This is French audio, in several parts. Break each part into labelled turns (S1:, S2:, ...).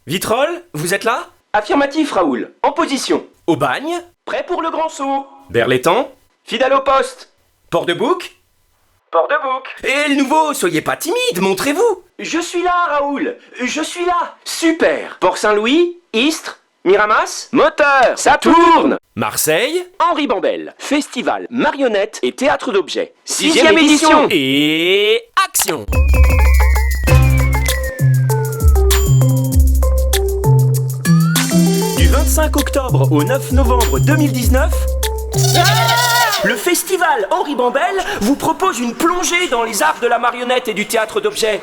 S1: Vitrolles, vous êtes là?
S2: Affirmatif, Raoul. En position.
S1: Au bagne?
S2: Prêt pour le grand saut.
S1: Berlétan?
S2: Fidèle au poste.
S1: Port de Bouc?
S2: Port de bouc.
S1: Et le nouveau, soyez pas timide, montrez-vous!
S2: Je suis là, Raoul. Je suis là. Super. Port Saint-Louis, Istres, Miramas, moteur, ça tourne.
S1: Marseille?
S2: Henri Bambel, festival, marionnette et théâtre d'objets. 6e édition.
S1: Et... action! Du 25 octobre au 9 novembre 2019, le festival Henri Bambel vous propose une plongée dans les arts de la marionnette et du théâtre d'objets.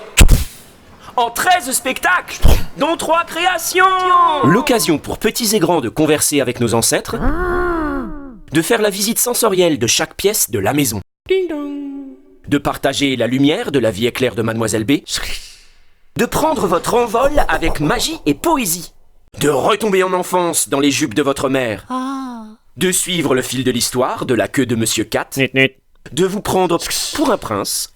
S1: En 13 spectacles, dont 3 créations. L'occasion pour petits et grands de converser avec nos ancêtres, de faire la visite sensorielle de chaque pièce de la maison, de partager la lumière de la vie éclair de Mademoiselle B, de prendre votre envol avec magie et poésie, de retomber en enfance dans les jupes de votre mère, de suivre le fil de l'histoire de la queue de Monsieur Cat, de vous prendre pour un prince,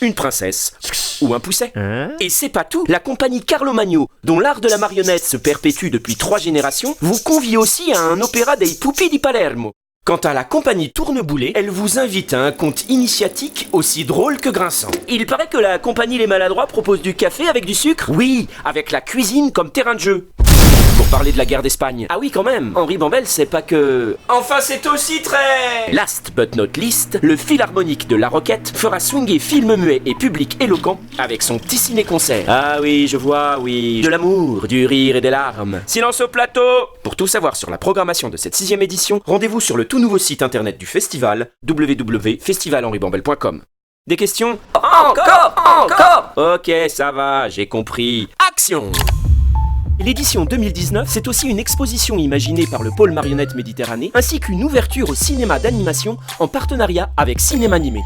S1: une princesse ou un pousset. Et c'est pas tout, la compagnie Carlo Magno, dont l'art de la marionnette se perpétue depuis 3 générations, vous convie aussi à un opéra dei Pupi di Palermo. Quant à la compagnie Tourneboulet, elle vous invite à un conte initiatique aussi drôle que grinçant. Il paraît que la compagnie Les Maladroits propose du café avec du sucre. Oui, avec la cuisine comme terrain de jeu. Pour parler de la guerre d'Espagne. Ah oui, quand même, Henri Bambel, c'est pas que... Enfin, c'est aussi très... Last but not least, le Philharmonique de La Roquette fera swinguer film muet et public éloquent avec son petit ciné-concert. Ah oui, je vois, oui. De l'amour, du rire et des larmes. Silence au plateau! Pour tout savoir sur la programmation de cette 6e édition, rendez-vous sur le tout nouveau site internet du festival, www.festivalhenribambel.com. Des questions? Encore! Ok, ça va, j'ai compris. Action! L'édition 2019, c'est aussi une exposition imaginée par le pôle marionnette Méditerranée, ainsi qu'une ouverture au cinéma d'animation en partenariat avec Cinéma Animé.